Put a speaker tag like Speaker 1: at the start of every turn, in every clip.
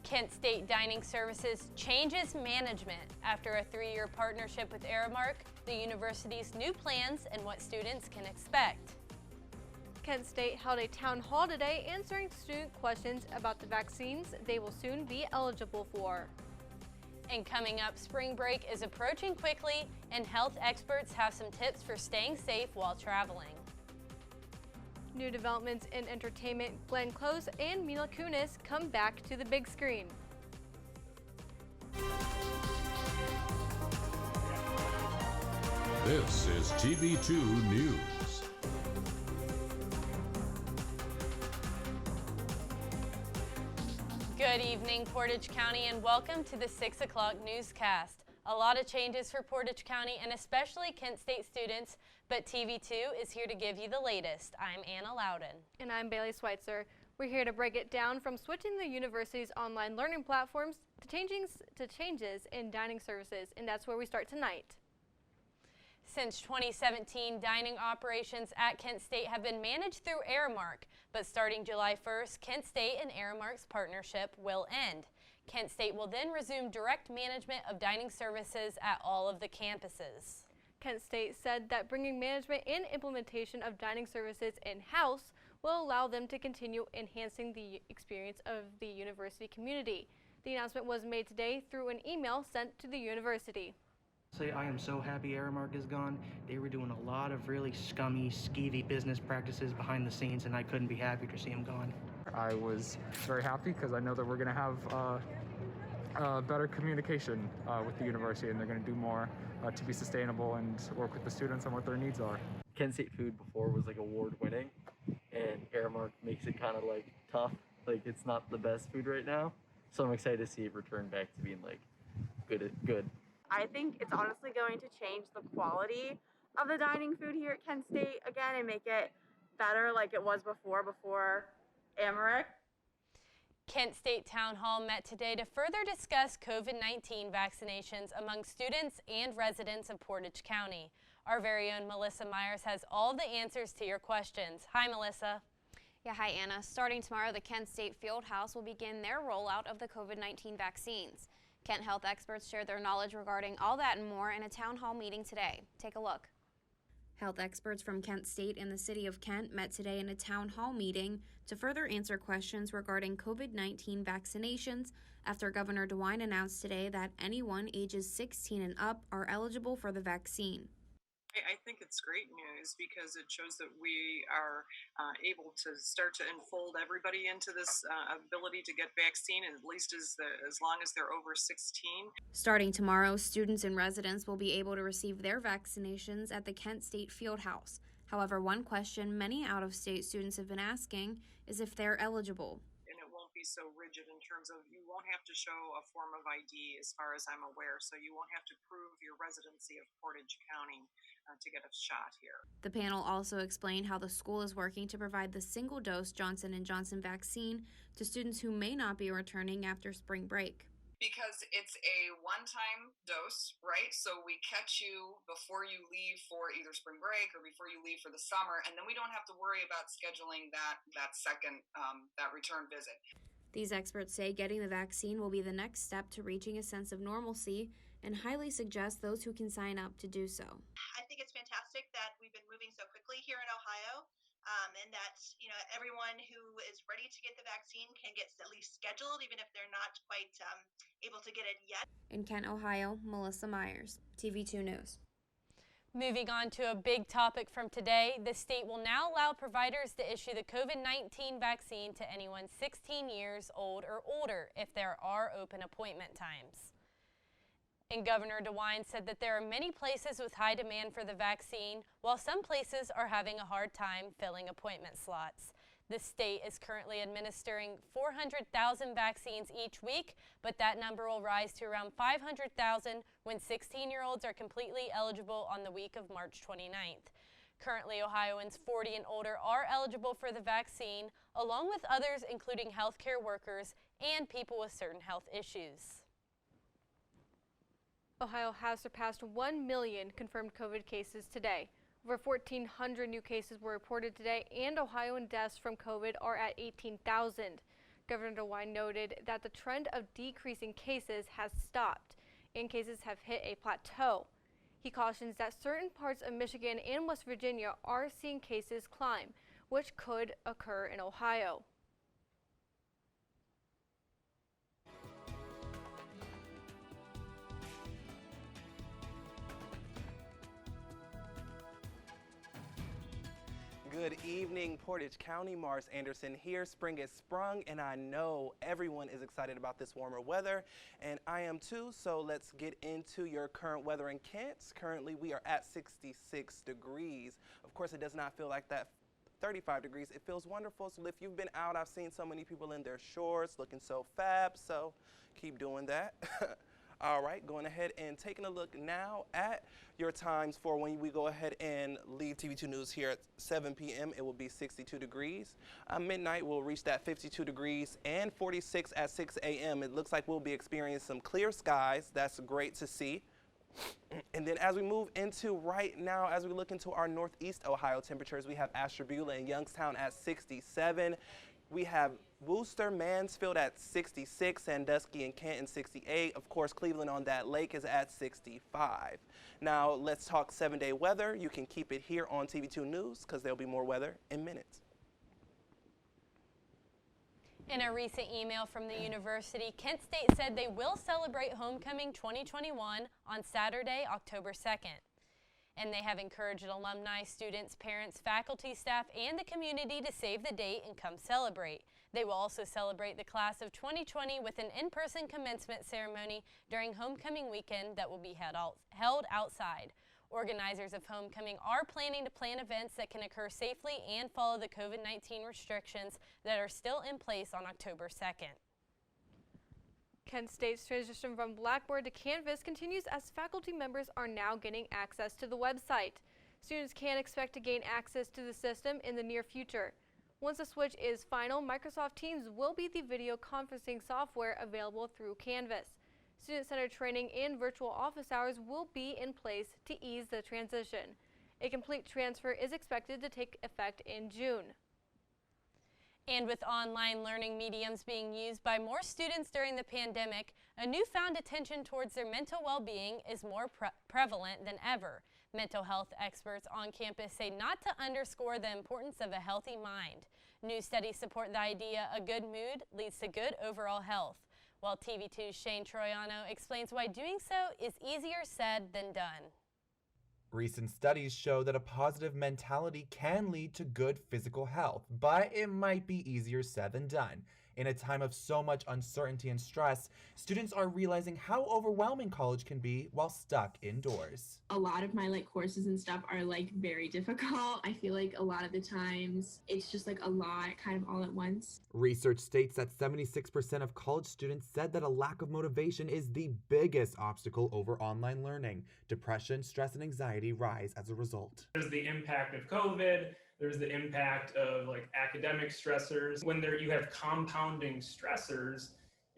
Speaker 1: Kent State Dining Services changes management. After a 3-year partnership with Aramark, the university's new plans and what students can expect.
Speaker 2: Kent State held a town hall today answering student questions about the vaccines they will soon be eligible for.
Speaker 1: And coming up, spring break is approaching quickly, and health experts have some tips for staying safe while traveling.
Speaker 2: New developments in entertainment, Glenn Close and Mila Kunis come back to the big screen.
Speaker 3: This is TV2 News.
Speaker 1: Good evening, Portage County, and welcome to the 6 o'clock newscast. A lot of changes for Portage County and especially Kent State students, but TV2 is here to give you the latest. I'm Anna Louden.
Speaker 2: And I'm Baylee Sweitzer. We're here to break it down from switching the university's online learning platforms to changes in dining services, and that's where we start tonight.
Speaker 1: Since 2017, dining operations at Kent State have been managed through Aramark, but starting July 1st, Kent State and Aramark's partnership will end. Kent State will then resume direct management of dining services at all of the campuses.
Speaker 2: Kent State said that bringing management and implementation of dining services in-house will allow them to continue enhancing the experience of the university community. The announcement was made today through an email sent to the university.
Speaker 4: I am so happy Aramark is gone. They were doing a lot of really scummy, skeevy business practices behind the scenes, and I couldn't be happier to see them gone.
Speaker 5: I was very happy because I know that we're going to have better communication with the university, and they're going to do more to be sustainable and work with the students on what their needs are.
Speaker 6: Kent State food before was like award winning, and Aramark makes it kind of like tough. Like it's not the best food right now, so I'm excited to see it return back to being like good.
Speaker 7: I think it's honestly going to change the quality of the dining food here at Kent State again and make it better like it was before Aramark.
Speaker 1: Kent State Town Hall met today to further discuss COVID-19 vaccinations among students and residents of Portage County. Our very own Melissa Meyers has all the answers to your questions. Hi, Melissa.
Speaker 8: Yeah, hi, Anna. Starting tomorrow, the Kent State Fieldhouse will begin their rollout of the COVID-19 vaccines. Kent health experts shared their knowledge regarding all that and more in a town hall meeting today. Take a look. Health experts from Kent State and the City of Kent met today in a town hall meeting to further answer questions regarding COVID-19 vaccinations after Governor DeWine announced today that anyone ages 16 and up are eligible for the vaccine.
Speaker 9: I think it's great news because it shows that we are able to start to enfold everybody into this ability to get vaccine, and at least as long as they're over 16.
Speaker 8: Starting tomorrow, students and residents will be able to receive their vaccinations at the Kent State Fieldhouse. However, one question many out-of-state students have been asking is if they're eligible.
Speaker 9: Be so rigid in terms of you won't have to show a form of ID as far as I'm aware, so you won't have to prove your residency of Portage County to get a shot here.
Speaker 8: The panel also explained how the school is working to provide the single-dose Johnson & Johnson vaccine to students who may not be returning after spring break.
Speaker 10: Because it's a one-time dose, right? So we catch you before you leave for either spring break or before you leave for the summer, and then we don't have to worry about scheduling that second that return visit.
Speaker 8: These experts say getting the vaccine will be the next step to reaching a sense of normalcy and highly suggest those who can sign up to do so.
Speaker 11: I think it's fantastic that we've been moving so quickly here in Ohio. And that, everyone who is ready to get the vaccine can get at least scheduled, even if they're not quite able to get it yet.
Speaker 8: In Kent, Ohio, Melissa Meyers, TV2 News.
Speaker 1: Moving on to a big topic from today, the state will now allow providers to issue the COVID-19 vaccine to anyone 16 years old or older if there are open appointment times. And Governor DeWine said that there are many places with high demand for the vaccine, while some places are having a hard time filling appointment slots. The state is currently administering 400,000 vaccines each week, but that number will rise to around 500,000 when 16-year-olds are completely eligible on the week of March 29th. Currently, Ohioans 40 and older are eligible for the vaccine, along with others including healthcare workers and people with certain health issues.
Speaker 2: Ohio has surpassed 1 million confirmed COVID cases today. Over 1,400 new cases were reported today, and Ohioan deaths from COVID are at 18,000. Governor DeWine noted that the trend of decreasing cases has stopped and cases have hit a plateau. He cautions that certain parts of Michigan and West Virginia are seeing cases climb, which could occur in Ohio.
Speaker 12: Good evening, Portage County. Marz Anderson here. Spring is sprung, and I know everyone is excited about this warmer weather, and I am too. So let's get into your current weather in Kent. Currently, we are at 66 degrees. Of course, it does not feel like that 35 degrees. It feels wonderful. So if you've been out, I've seen so many people in their shorts looking so fab. So keep doing that. All right, going ahead and taking a look now at your times for when we go ahead and leave TV2 News here at 7 p.m. It will be 62 degrees. Midnight, we'll reach that 52 degrees and 46 at 6 a.m. It looks like we'll be experiencing some clear skies. That's great to see. And then as we move into right now, as we look into our northeast Ohio temperatures, we have Ashtabula and Youngstown at 67. We have Wooster, Mansfield at 66, Sandusky and Canton 68. Of course, Cleveland on that lake is at 65. Now, let's talk 7-day weather. You can keep it here on TV2 News because there'll be more weather in minutes.
Speaker 1: In a recent email from the university, Kent State said they will celebrate Homecoming 2021 on Saturday, October 2nd. And they have encouraged alumni, students, parents, faculty, staff, and the community to save the date and come celebrate. They will also celebrate the class of 2020 with an in-person commencement ceremony during homecoming weekend that will be held outside. Organizers of Homecoming are planning to plan events that can occur safely and follow the COVID-19 restrictions that are still in place on October 2nd.
Speaker 2: Kent State's transition from Blackboard to Canvas continues as faculty members are now getting access to the website. Students can expect to gain access to the system in the near future. Once the switch is final, Microsoft Teams will be the video conferencing software available through Canvas. Student-centered training and virtual office hours will be in place to ease the transition. A complete transfer is expected to take effect in June.
Speaker 1: And with online learning mediums being used by more students during the pandemic, a newfound attention towards their mental well-being is more prevalent than ever. Mental health experts on campus say not to underscore the importance of a healthy mind. New studies support the idea a good mood leads to good overall health, while TV2's Shane Troyano explains why doing so is easier said than done.
Speaker 13: Recent studies show that a positive mentality can lead to good physical health, but it might be easier said than done. In a time of so much uncertainty and stress, students are realizing how overwhelming college can be while stuck indoors.
Speaker 14: A lot of my courses and stuff are very difficult. I feel like a lot of the times it's just a lot kind of all at once.
Speaker 13: Research states that 76% of college students said that a lack of motivation is the biggest obstacle over online learning. Depression, stress, and anxiety rise as a result.
Speaker 15: There's the impact of COVID. There's the impact of academic stressors. When you have compounding stressors,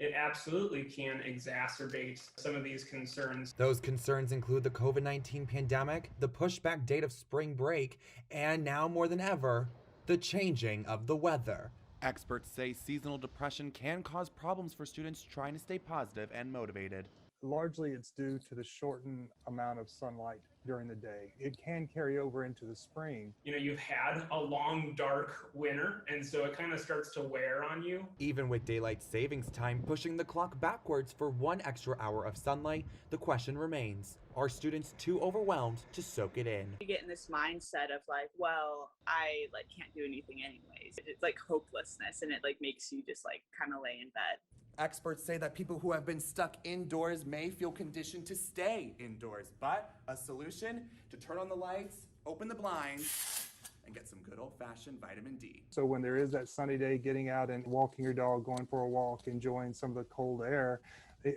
Speaker 15: it absolutely can exacerbate some of these concerns.
Speaker 13: Those concerns include the COVID-19 pandemic, the pushback date of spring break, and now more than ever, the changing of the weather. Experts say seasonal depression can cause problems for students trying to stay positive and motivated.
Speaker 16: Largely, it's due to the shortened amount of sunlight during the day. It can carry over into the spring.
Speaker 15: You've had a long, dark winter, and so it kind of starts to wear on you.
Speaker 13: Even with daylight savings time pushing the clock backwards for 1 extra hour of sunlight, the question remains, are students too overwhelmed to soak it in?
Speaker 17: You get in this mindset of well, I can't do anything anyways. It's hopelessness, and it makes you just kind of lay in bed.
Speaker 13: Experts say that people who have been stuck indoors may feel conditioned to stay indoors, but a solution to turn on the lights, open the blinds, and get some good old-fashioned vitamin D.
Speaker 16: So when there is that sunny day, getting out and walking your dog, going for a walk, enjoying some of the cold air,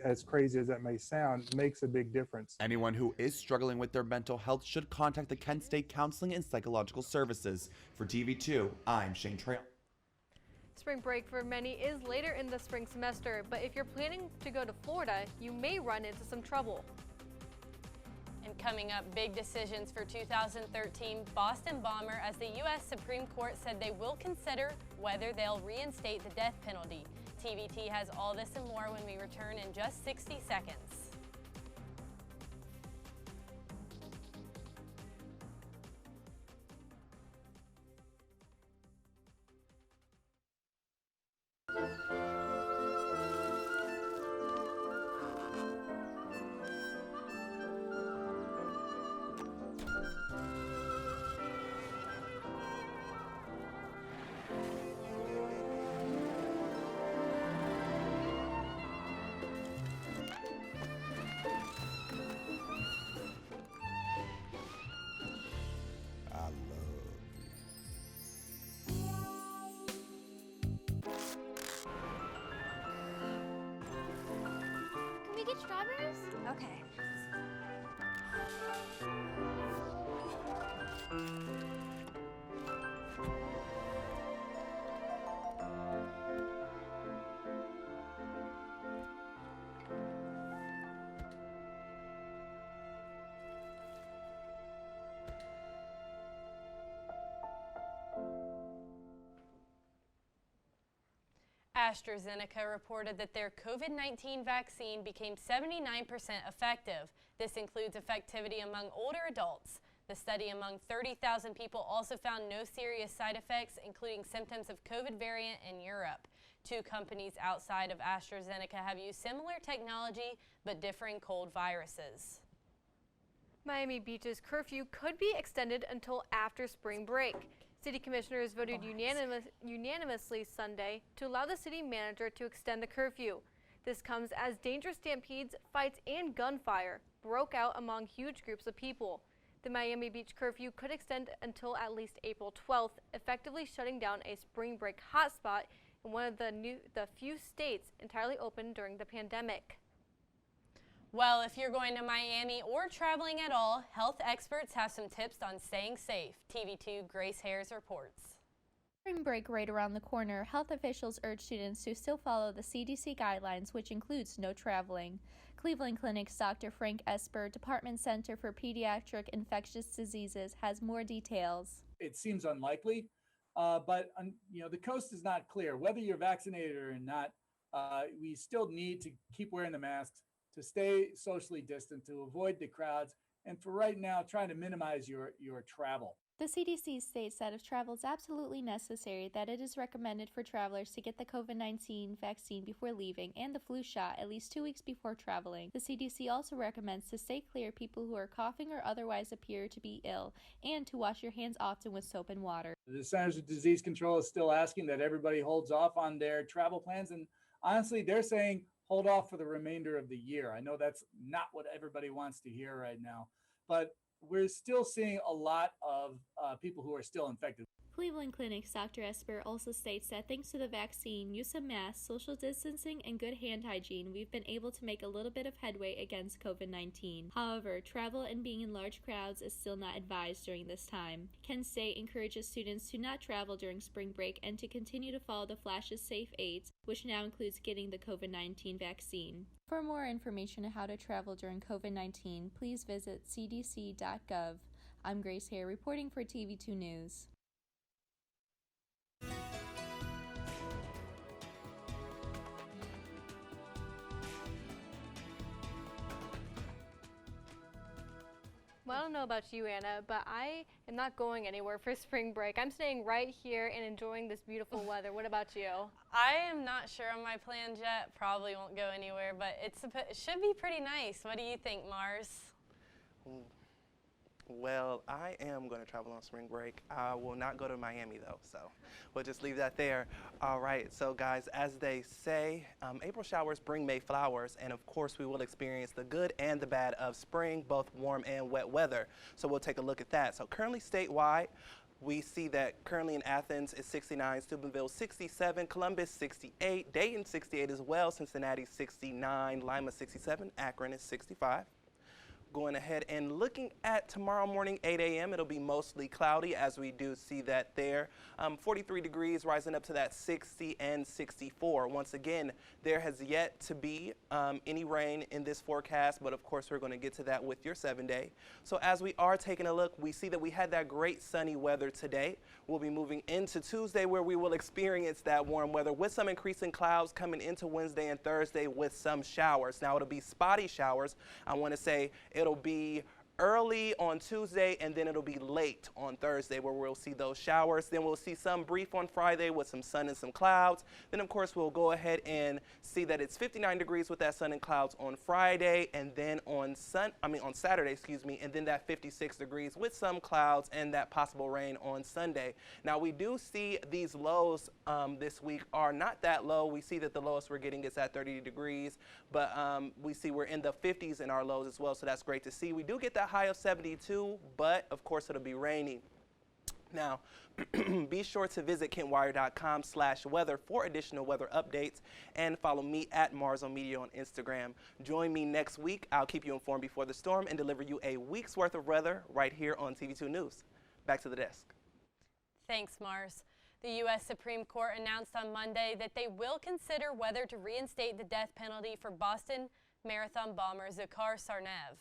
Speaker 16: as crazy as that may sound, makes a big difference.
Speaker 13: Anyone who is struggling with their mental health should contact the Kent State Counseling and Psychological Services. For TV2, I'm Shane Trail.
Speaker 2: Spring break for many is later in the spring semester, but if you're planning to go to Florida, you may run into some trouble.
Speaker 1: And coming up, big decisions for 2013 Boston bomber, as the U.S. Supreme Court said they will consider whether they'll reinstate the death penalty. TVT has all this and more when we return in just 60 seconds.
Speaker 2: Can we get strawberries?
Speaker 8: Okay.
Speaker 1: AstraZeneca reported that their COVID-19 vaccine became 79% effective. This includes effectivity among older adults. The study among 30,000 people also found no serious side effects, including symptoms of COVID variant in Europe. Two companies outside of AstraZeneca have used similar technology but differing cold viruses.
Speaker 2: Miami Beach's curfew could be extended until after spring break. City commissioners voted unanimously Sunday to allow the city manager to extend the curfew. This comes as dangerous stampedes, fights, and gunfire broke out among huge groups of people. The Miami Beach curfew could extend until at least April 12th, effectively shutting down a spring break hotspot in one of the few states entirely open during the pandemic.
Speaker 1: Well, if you're going to Miami or traveling at all, health experts have some tips on staying safe. TV2 Grace Hare's reports.
Speaker 18: Spring break right around the corner, health officials urge students to still follow the CDC guidelines, which includes no traveling. Cleveland Clinic's Dr. Frank Esper, Department Center for Pediatric Infectious Diseases, has more details.
Speaker 19: It seems unlikely, but the coast is not clear. Whether you're vaccinated or not, we still need to keep wearing the masks, to stay socially distant, to avoid the crowds, and for right now, trying to minimize your travel.
Speaker 18: The CDC states that if travel is absolutely necessary, that it is recommended for travelers to get the COVID-19 vaccine before leaving and the flu shot at least 2 weeks before traveling. The CDC also recommends to stay clear of people who are coughing or otherwise appear to be ill, and to wash your hands often with soap and water.
Speaker 19: The Centers for Disease Control is still asking that everybody holds off on their travel plans, and honestly, they're saying hold off for the remainder of the year. I know that's not what everybody wants to hear right now, but we're still seeing a lot of people who are still infected.
Speaker 18: Cleveland Clinic's Dr. Esper also states that thanks to the vaccine, use of masks, social distancing, and good hand hygiene, we've been able to make a little bit of headway against COVID-19. However, travel and being in large crowds is still not advised during this time. Kent State encourages students to not travel during spring break and to continue to follow the Flash's safe aids, which now includes getting the COVID-19 vaccine. For more information on how to travel during COVID-19, please visit cdc.gov. I'm Grace Hare reporting for TV2 News.
Speaker 2: Well, I don't know about you, Anna, but I am not going anywhere for spring break. I'm staying right here and enjoying this beautiful weather. What about you?
Speaker 1: I am not sure on my plans yet. Probably won't go anywhere, but it should be pretty nice. What do you think, Marz?
Speaker 12: Well, I am going to travel on spring break. I will not go to Miami, though, so we'll just leave that there. All right, so guys, as they say, April showers bring May flowers, and of course, we will experience the good and the bad of spring, both warm and wet weather. So we'll take a look at that. So currently statewide, we see that currently in Athens is 69, Steubenville 67, Columbus 68, Dayton 68 as well, Cincinnati 69, Lima 67, Akron is 65. going ahead and looking at tomorrow morning, 8 a.m., it'll be mostly cloudy, as we do see that there. 43 degrees, rising up to that 60 and 64. Once again, there has yet to be any rain in this forecast, but of course we're going to get to that with your 7-day. So as we are taking a look, we see that we had that great sunny weather today. We'll be moving into Tuesday, where we will experience that warm weather with some increasing clouds coming into Wednesday and Thursday with some showers. Now, it'll be spotty showers. I want to say it'll be early on Tuesday, and then it'll be late on Thursday where we'll see those showers. Then we'll see some brief on Friday with some sun and some clouds. Then, of course, we'll go ahead and see that it's 59 degrees with that sun and clouds on Friday, and then on Saturday, and then that 56 degrees with some clouds and that possible rain on Sunday. Now, we do see these lows this week are not that low. We see that the lowest we're getting is at 30 degrees, but we see we're in the 50s in our lows as well, so that's great to see. We do get that high of 72, but of course it'll be raining. Now, be sure to visit kentwire.com/weather for additional weather updates, and follow me at Marz Media on Instagram. Join me next week. I'll keep you informed before the storm and deliver you a week's worth of weather right here on TV2 News. Back to the desk.
Speaker 1: Thanks, Marz. The U.S. Supreme Court announced on Monday that they will consider whether to reinstate the death penalty for Boston Marathon bomber Dzhokhar Tsarnaev.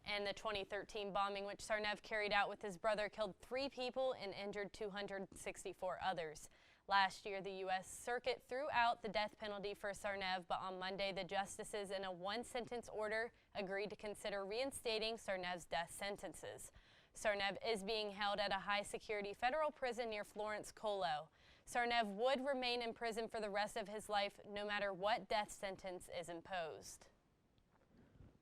Speaker 1: And the 2013 bombing, which Tsarnaev carried out with his brother, killed 3 people and injured 264 others. Last year, the U.S. Circuit threw out the death penalty for Tsarnaev, but on Monday, the justices in a one-sentence order agreed to consider reinstating Tsarnaev's death sentences. Tsarnaev is being held at a high-security federal prison near Florence, Colo. Tsarnaev would remain in prison for the rest of his life, no matter what death sentence is imposed.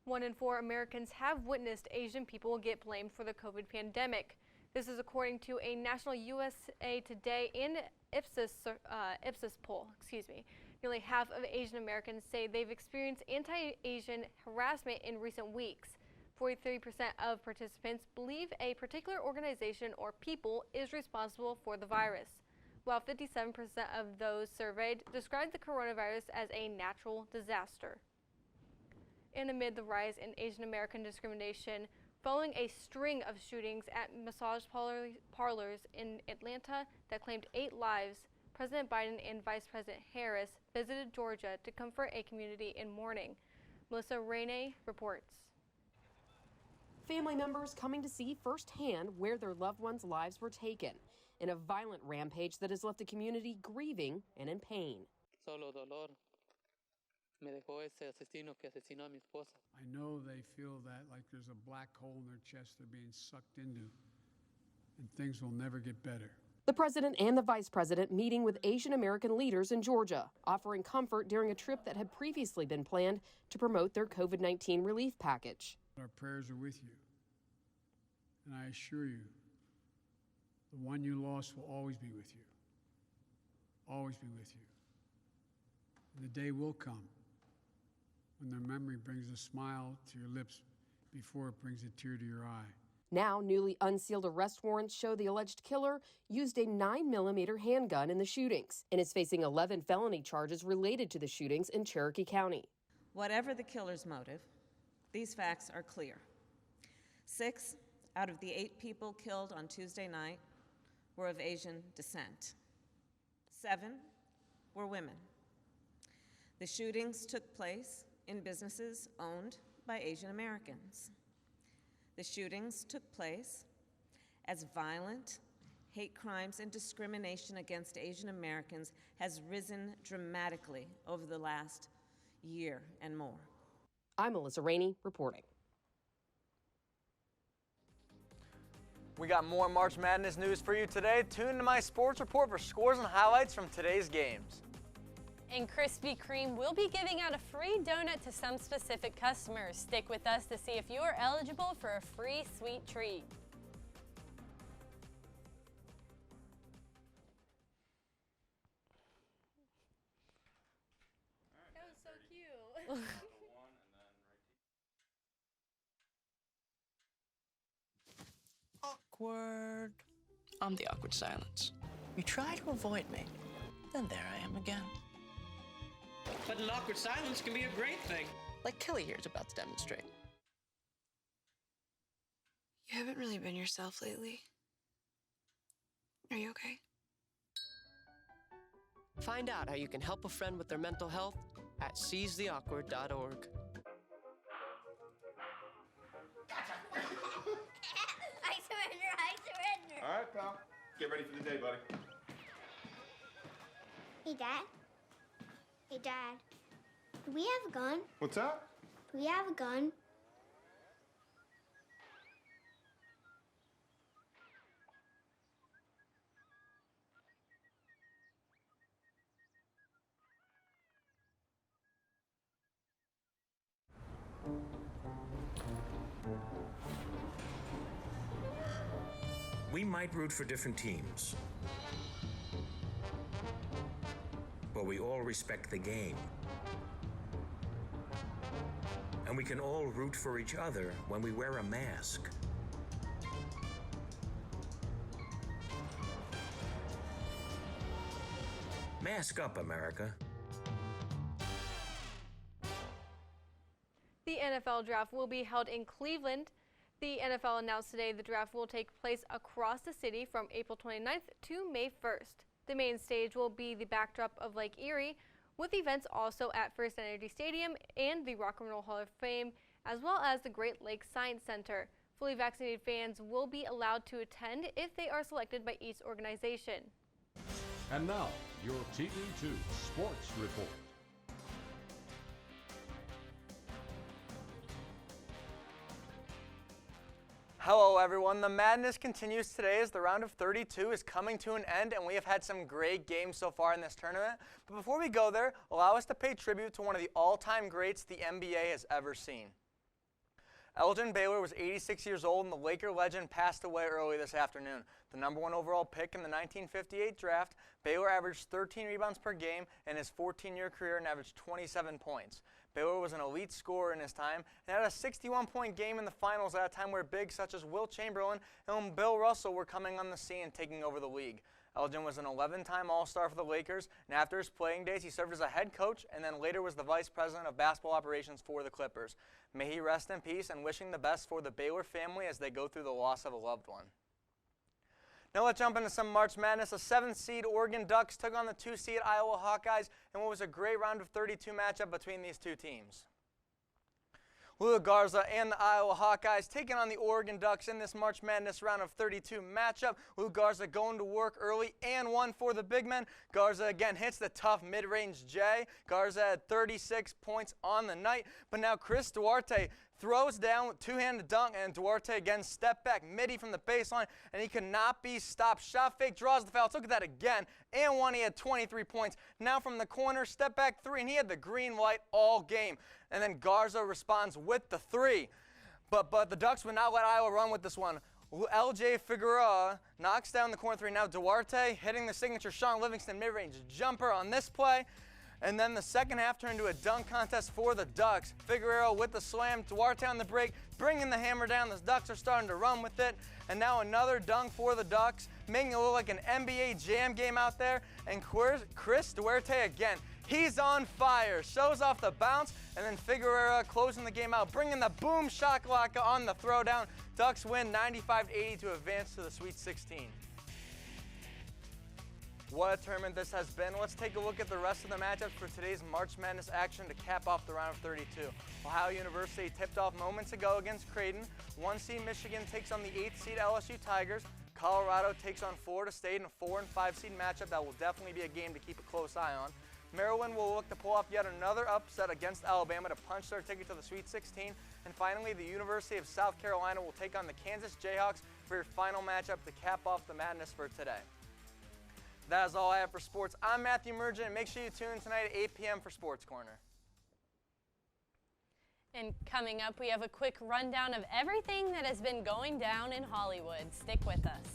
Speaker 2: 1 in 4 Americans have witnessed Asian people get blamed for the COVID pandemic. This is according to a national USA Today and Ipsos poll. Nearly half of Asian Americans say they've experienced anti-Asian harassment in recent weeks. 43% of participants believe a particular organization or people is responsible for the virus, while 57% of those surveyed described the coronavirus as a natural disaster. And amid the rise in Asian American discrimination, following a string of shootings at massage parlors in Atlanta that claimed 8 lives, President Biden and Vice President Harris visited Georgia to comfort a community in mourning. Melissa Meyers reports.
Speaker 20: Family members coming to see firsthand where their loved ones' lives were taken in a violent rampage that has left the community grieving and in pain.
Speaker 21: Solo dolor. Me dejó ese asesino que asesinó a mi esposa.
Speaker 22: I know they feel that like there's a black hole in their chest they're being sucked into, and things will never get better.
Speaker 20: The president and the vice president meeting with Asian American leaders in Georgia, offering comfort during a trip that had previously been planned to promote their COVID-19 relief package.
Speaker 22: Our prayers are with you, and I assure you, the one you lost will always be with you. Always be with you. And the day will come when their memory brings a smile to your lips before it brings a tear to your eye.
Speaker 20: Now, newly unsealed arrest warrants show the alleged killer used a 9mm handgun in the shootings and is facing 11 felony charges related to the shootings in Cherokee County.
Speaker 23: Whatever the killer's motive, these facts are clear. 6 out of the 8 people killed on Tuesday night were of Asian descent. 7 were women. The shootings took place in businesses owned by Asian Americans. The shootings took place as violent hate crimes and discrimination against Asian Americans has risen dramatically over the last year and more.
Speaker 20: I'm Melissa Meyers reporting.
Speaker 24: We got more March Madness news for you today. Tune into my sports report for scores and highlights from today's games.
Speaker 1: And Krispy Kreme will be giving out a free donut to some specific customers. Stick with us to see if you are eligible for a free sweet treat.
Speaker 2: That was so cute.
Speaker 25: Awkward. I'm the awkward silence. You try to avoid me, then there I am again.
Speaker 26: But an awkward silence can be a great thing.
Speaker 25: Like Kelly here is about to demonstrate.
Speaker 3: You haven't really been yourself lately. Are you okay?
Speaker 4: Find out how you can help a friend with their mental health at seizetheawkward.org.
Speaker 5: I surrender.
Speaker 6: All right, pal. Get ready for the day, buddy.
Speaker 5: Hey, Dad. Hey, Dad. Do we have a gun?
Speaker 6: What's up?
Speaker 5: Do we have a gun?
Speaker 7: We might root for different teams, but we all respect the game. And we can all root for each other when we wear a mask. Mask up, America.
Speaker 2: The NFL draft will be held in Cleveland. The NFL announced today the draft will take place across the city from April 29th to May 1st. The main stage will be the backdrop of Lake Erie, with events also at First Energy Stadium and the Rock and Roll Hall of Fame, as well as the Great Lakes Science Center. Fully vaccinated fans will be allowed to attend if they are selected by each organization.
Speaker 26: And now, your TV2 Sports Report.
Speaker 24: Hello everyone, the madness continues today as the round of 32 is coming to an end and we have had some great games so far in this tournament. But before we go there, allow us to pay tribute to one of the all-time greats the NBA has ever seen. Elgin Baylor was 86 years old and the Laker legend passed away early this afternoon. The #1 overall pick in the 1958 draft, Baylor averaged 13 rebounds per game in his 14-year career and averaged 27 points. Baylor was an elite scorer in his time and had a 61-point game in the finals at a time where bigs such as Wilt Chamberlain and Bill Russell were coming on the scene and taking over the league. Elgin was an 11-time All-Star for the Lakers, and after his playing days, he served as a head coach and then later was the vice president of basketball operations for the Clippers. May he rest in peace, and wishing the best for the Baylor family as they go through the loss of a loved one. Now let's jump into some March Madness. A 7th seed Oregon Ducks took on the 2 seed Iowa Hawkeyes in what was a great round of 32 matchup between these two teams. Lula Garza and the Iowa Hawkeyes taking on the Oregon Ducks in this March Madness round of 32 matchup. Lula Garza going to work early and one for the big men. Garza again hits the tough mid-range J. Garza had 36 points on the night, but now Chris Duarte throws down with two-handed dunk, and Duarte again step back midi from the baseline, and he could not be stopped. Shot fake, draws the foul. Let's look at that again. And one, he had 23 points. Now from the corner, step back three, and he had the green light all game. And then Garza responds with the three. But the Ducks would not let Iowa run with this one. LJ Figueroa knocks down the corner three. Now Duarte hitting the signature Sean Livingston mid-range jumper on this play. And then the second half turned into a dunk contest for the Ducks. Figueroa with the slam, Duarte on the break, bringing the hammer down. The Ducks are starting to run with it. And now another dunk for the Ducks, making it look like an NBA Jam game out there. And Chris Duarte again, he's on fire. Shows off the bounce, and then Figueroa closing the game out, bringing the boom shakalaka on the throwdown. Ducks win 95-80 to advance to the Sweet 16. What a tournament this has been. Let's take a look at the rest of the matchups for today's March Madness action to cap off the round of 32. Ohio University tipped off moments ago against Creighton. 1 seed Michigan takes on the 8th seed LSU Tigers. Colorado takes on Florida State in a 4 and 5 seed matchup that will definitely be a game to keep a close eye on. Maryland will look to pull off yet another upset against Alabama to punch their ticket to the Sweet 16. And finally, the University of South Carolina will take on the Kansas Jayhawks for your final matchup to cap off the madness for today. That is all I have for sports. I'm Matthew Mergen, and make sure you tune in tonight at 8 p.m. for Sports Corner.
Speaker 1: And coming up, we have a quick rundown of everything that has been going down in Hollywood. Stick with us.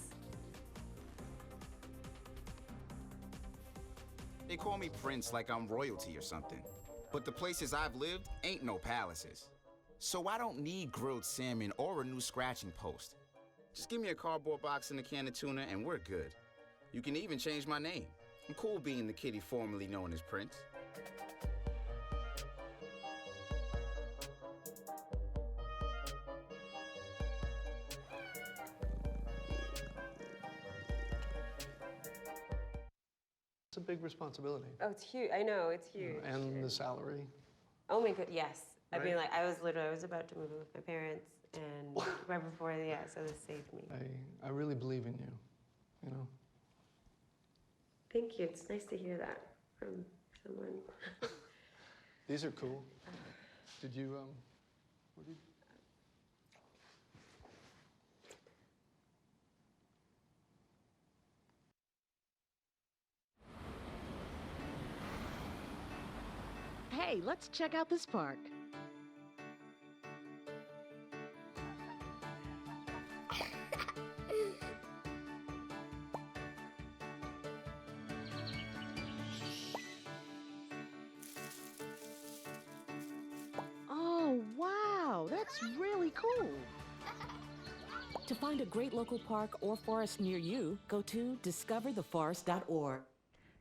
Speaker 27: They call me Prince like I'm royalty or something. But the places I've lived ain't no palaces. So I don't need grilled salmon or a new scratching post. Just give me a cardboard box and a can of tuna and we're good. You can even change my name. I'm cool being the kitty formerly known as Prince.
Speaker 9: It's a big responsibility.
Speaker 10: Oh, it's huge. I know, it's huge.
Speaker 9: And the salary.
Speaker 10: Oh my god, yes. I mean,
Speaker 9: Right?
Speaker 10: like, I was about to move in with my parents, and right before, yeah, so this saved me.
Speaker 9: I really believe in you, you know?
Speaker 10: Thank you. It's nice to hear that from someone.
Speaker 9: These are cool. Did you, what did
Speaker 11: Hey, let's check out this park. Oh, wow, that's really cool.
Speaker 14: To find a great local park or forest near you, go to discovertheforest.org.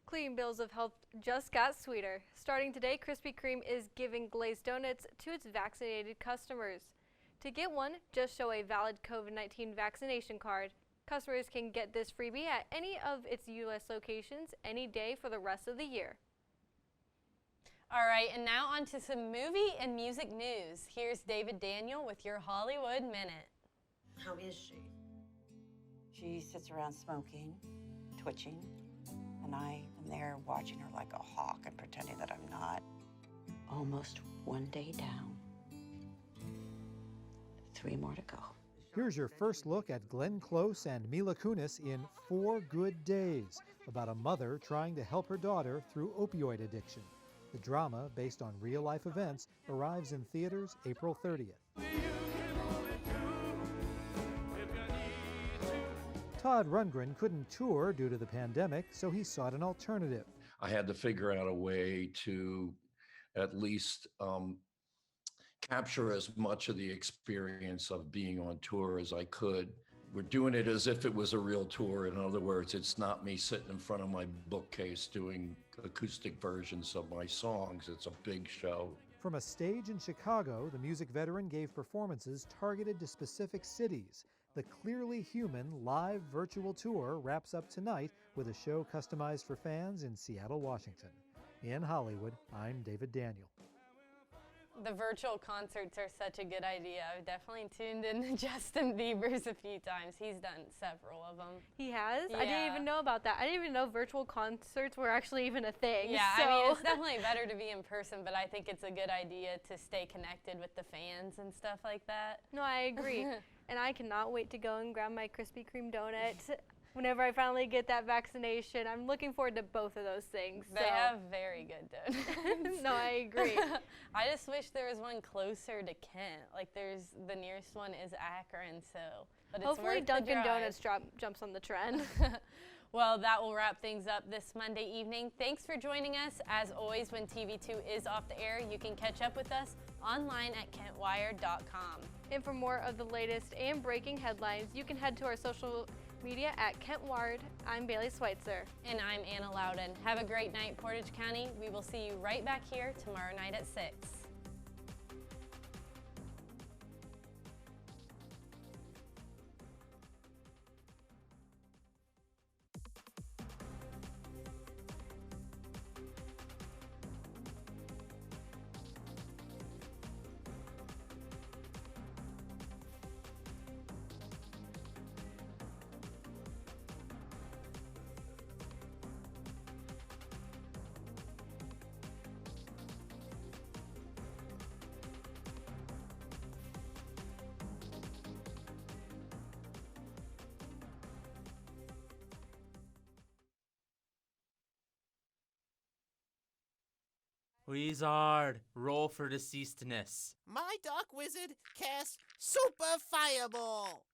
Speaker 2: Clean bills of health just got sweeter. Starting today, Krispy Kreme is giving glazed donuts to its vaccinated customers. To get one, just show a valid COVID-19 vaccination card. Customers can get this freebie at any of its U.S. locations any day for the rest of the year.
Speaker 1: All right, and now on to some movie and music news. Here's David Daniel with your Hollywood Minute.
Speaker 15: How is she? She sits around smoking, twitching, and I am there watching her like a hawk and pretending that I'm not. Almost one day down. 3 more to go.
Speaker 16: Here's your first look at Glenn Close and Mila Kunis in 4 Good Days, about a mother trying to help her daughter through opioid addiction. The drama, based on real-life events, arrives in theaters April 30th. Todd Rundgren couldn't tour due to the pandemic, so he sought an alternative.
Speaker 17: I had to figure out a way to at least capture as much of the experience of being on tour as I could. We're doing it as if it was a real tour. In other words, it's not me sitting in front of my bookcase doing acoustic versions of my songs. It's a big show.
Speaker 16: From a stage in Chicago, the music veteran gave performances targeted to specific cities. The Clearly Human live virtual tour wraps up tonight with a show customized for fans in Seattle, Washington. In Hollywood, I'm David Daniel.
Speaker 1: The virtual concerts are such a good idea. I've definitely tuned in to Justin Bieber's a few times. He's done several of them.
Speaker 2: He has?
Speaker 1: Yeah.
Speaker 2: I didn't even know about that. I didn't even know virtual concerts were actually even a thing.
Speaker 1: Yeah,
Speaker 2: so.
Speaker 1: I mean, it's definitely better to be in person, but I think it's a good idea to stay connected with the fans and stuff like that.
Speaker 2: No, I agree. And I cannot wait to go and grab my Krispy Kreme donut whenever I finally get that vaccination. I'm looking forward to both of those things.
Speaker 1: They have very good donuts.
Speaker 2: No, I agree.
Speaker 1: I just wish there was one closer to Kent. Like, the nearest one is Akron, so. But it's
Speaker 2: Hopefully
Speaker 1: worth the
Speaker 2: Dunkin'
Speaker 1: drive.
Speaker 2: Donuts jumps on the trend.
Speaker 1: Well, that will wrap things up this Monday evening. Thanks for joining us. As always, when TV2 is off the air, you can catch up with us online at kentwire.com.
Speaker 2: And for more of the latest and breaking headlines, you can head to our social media at Kent Wired. I'm Baylee Sweitzer.
Speaker 1: And I'm Anna Louden. Have a great night, Portage County. We will see you right back here tomorrow night at 6.
Speaker 28: Wizard, roll for deceasedness.
Speaker 29: My Dark Wizard casts Super Fireball.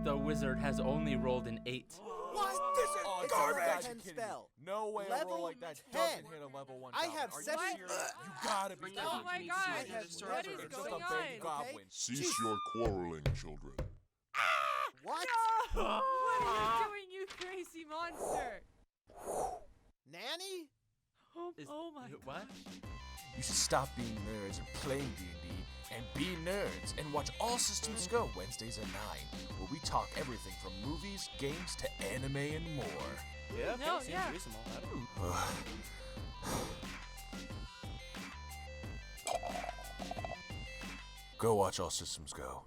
Speaker 28: The wizard has only rolled an 8.
Speaker 29: What? This is garbage!
Speaker 30: It's a spell.
Speaker 29: No way
Speaker 30: level
Speaker 29: a roll like that
Speaker 30: 10.
Speaker 29: doesn't hit a level 1
Speaker 30: I
Speaker 29: goblin.
Speaker 30: have
Speaker 29: Are you
Speaker 30: 7.
Speaker 29: serious? You gotta be kidding
Speaker 30: Oh my
Speaker 29: me.
Speaker 30: god!
Speaker 29: I have
Speaker 30: What is
Speaker 29: it's
Speaker 30: going
Speaker 29: just a
Speaker 30: on?
Speaker 29: baby goblin.
Speaker 31: Cease your quarreling, children.
Speaker 30: What?
Speaker 29: No!
Speaker 30: What are you doing, you crazy monster? Nanny?
Speaker 28: Oh my what?
Speaker 30: You should stop being nerds and playing D&D and be nerds and watch All Systems Go Wednesdays at 9, where we talk everything from movies, games to anime and more.
Speaker 28: Yeah, okay,
Speaker 2: No,
Speaker 28: seems
Speaker 2: yeah.
Speaker 28: reasonable.
Speaker 30: Go watch All Systems Go.